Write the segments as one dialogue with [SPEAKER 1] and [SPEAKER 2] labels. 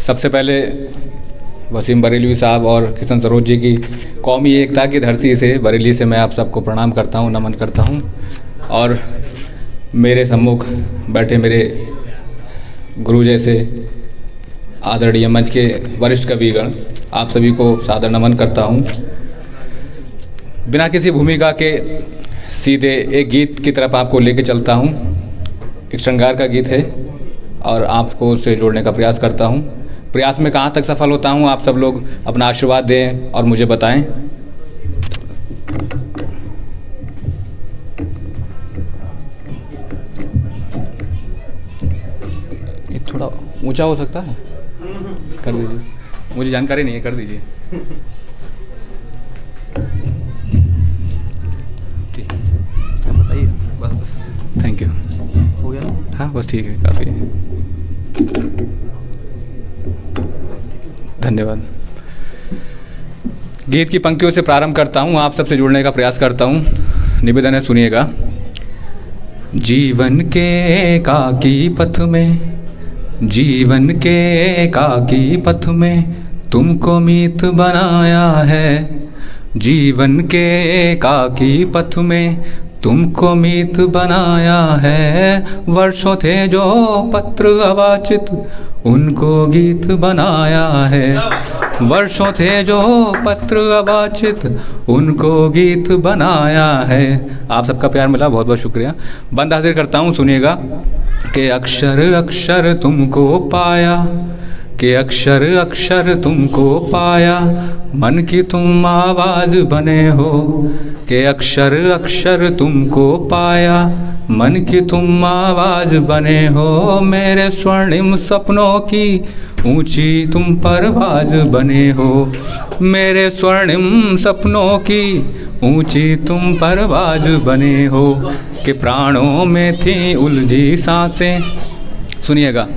[SPEAKER 1] सबसे पहले वसीम बरेलवी साहब और किशन सरोज जी की कौमी एकता की धरती से बरेली से मैं आप सबको प्रणाम करता हूं, नमन करता हूं। और मेरे सम्मुख बैठे मेरे गुरु जैसे आदरणीय मंच के वरिष्ठ कविगण, आप सभी को सादर नमन करता हूं। बिना किसी भूमिका के सीधे एक गीत की तरफ आपको लेके चलता हूं। एक श्रृंगार का गीत है और आपको उससे जोड़ने का प्रयास करता हूं। प्रयास में कहाँ तक सफल होता हूं, आप सब लोग अपना आशीर्वाद दें और मुझे बताएं। ये थोड़ा ऊंचा हो सकता है, कर दीजिए। मुझे जानकारी नहीं है, कर दीजिए। ठीक, बताइए। बस थैंक यू। हो गया ना? हाँ बस ठीक है, काफ़ी है। धन्यवाद। गीत की पंक्तियों से प्रारंभ करता हूँ, आप सबसे जुड़ने का प्रयास करता हूँ। निवेदन है, सुनिएगा। जीवन के एकाकी पथ में, जीवन के एकाकी पथ में तुमको मीत बनाया है। जीवन के एकाकी पथ में तुमको मीत बनाया है। वर्षों थे जो पत्र अवाचित, उनको गीत बनाया है। वर्षों थे जो पत्र अवाचित, उनको गीत बनाया है। आप सबका प्यार मिला, बहुत बहुत शुक्रिया। बंद हाजिर करता हूँ, सुनिएगा। कि अक्षर अक्षर तुमको पाया, कि अक्षर अक्षर तुमको पाया, मन की तुम आवाज़ बने हो। कि अक्षर अक्षर तुमको पाया, मन की तुम आवाज़ बने हो। मेरे स्वर्णिम सपनों की ऊंची तुम परवाज़ बने हो। मेरे स्वर्णिम सपनों की ऊंची तुम परवाज़ बने हो। कि प्राणों में थी उलझी सांसें, सुनिएगा।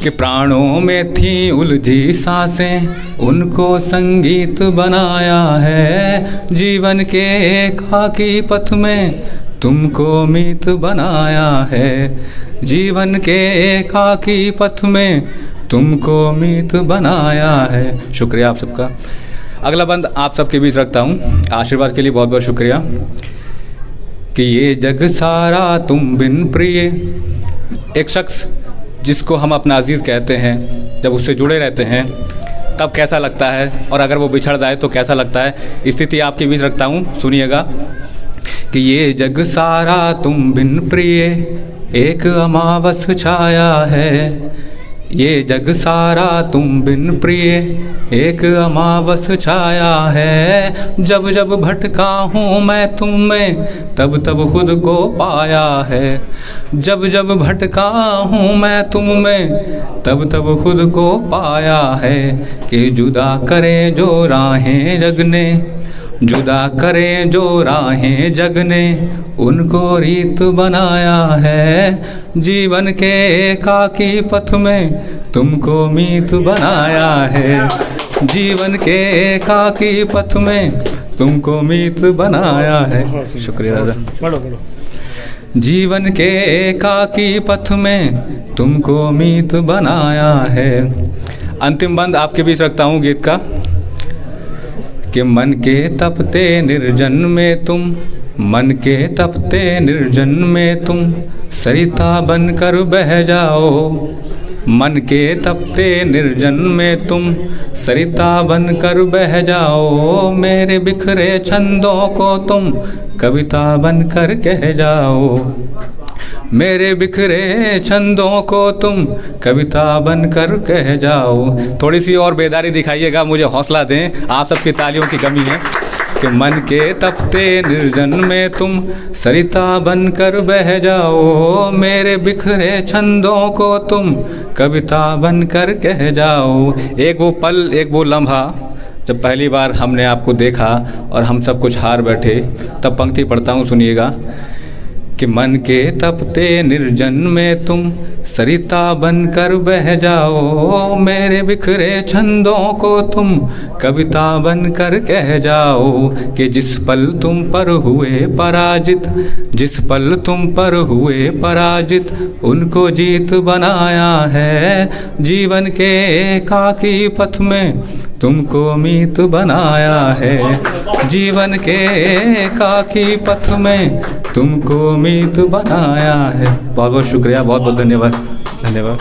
[SPEAKER 1] कि प्राणों में थी उलझी सांसें, उनको संगीत बनाया है। जीवन के एकाकी पथ में तुमको मीत बनाया है। जीवन के एकाकी पथ में तुमको मीत बनाया है। शुक्रिया आप सबका। अगला बंद आप सबके बीच रखता हूँ। आशीर्वाद के लिए बहुत बहुत शुक्रिया। कि ये जग सारा तुम बिन प्रिय, एक शख्स जिसको हम अपना अजीज़ कहते हैं, जब उससे जुड़े रहते हैं तब कैसा लगता है, और अगर वो बिछड़ जाए तो कैसा लगता है, स्थिति आपके बीच रखता हूँ, सुनिएगा। कि ये जग सारा तुम बिन प्रिय, एक अमावस छाया है। ये जग सारा तुम बिन प्रिय, एक अमावस छाया है। जब जब भटका हूँ मैं तुम में, तब तब खुद को पाया है। जब जब भटका हूँ मैं तुम में, तब तब खुद को पाया है। कि जुदा करें जो राहें जगने, जुदा करें जो राहें जगने, उनको रीत बनाया है। जीवन के एकाकी पथ में तुमको मीत बनाया है। जीवन के एकाकी पथ में तुमको मीत बनाया है। शुक्रिया दादा। जीवन के एकाकी पथ में तुमको मीत बनाया है। अंतिम बंद आपके बीच रखता हूँ गीत का। कि मन के तपते निर्जन में तुम, मन के तपते निर्जन में तुम सरिता बनकर बह जाओ। मन के तपते निर्जन में तुम सरिता बनकर बह जाओ। मेरे बिखरे छंदों को तुम कविता बनकर कह जाओ। मेरे बिखरे छंदों को तुम कविता बनकर कह जाओ। थोड़ी सी और बेदारी दिखाइएगा, मुझे हौसला दें, आप सबकी तालियों की कमी है। कि मन के तपते निर्जन में तुम सरिता बनकर बह जाओ। मेरे बिखरे छंदों को तुम कविता बनकर कह जाओ। एक वो पल, एक वो लम्हा जब पहली बार हमने आपको देखा और हम सब कुछ हार बैठे, तब पंक्ति पढ़ता हूँ, सुनिएगा। कि मन के तपते निर्जन में तुम सरिता बनकर बह जाओ, मेरे बिखरे छंदों को तुम कविता बनकर कह जाओ। कि जिस पल तुम पर हुए पराजित, जिस पल तुम पर हुए पराजित, उनको जीत बनाया है। जीवन के एकाकी पथ में तुमको मीत बनाया है। जीवन के एकाकी पथ में तुमको मीत बनाया है। बहुत बहुत शुक्रिया, बहुत बहुत धन्यवाद। धन्यवाद।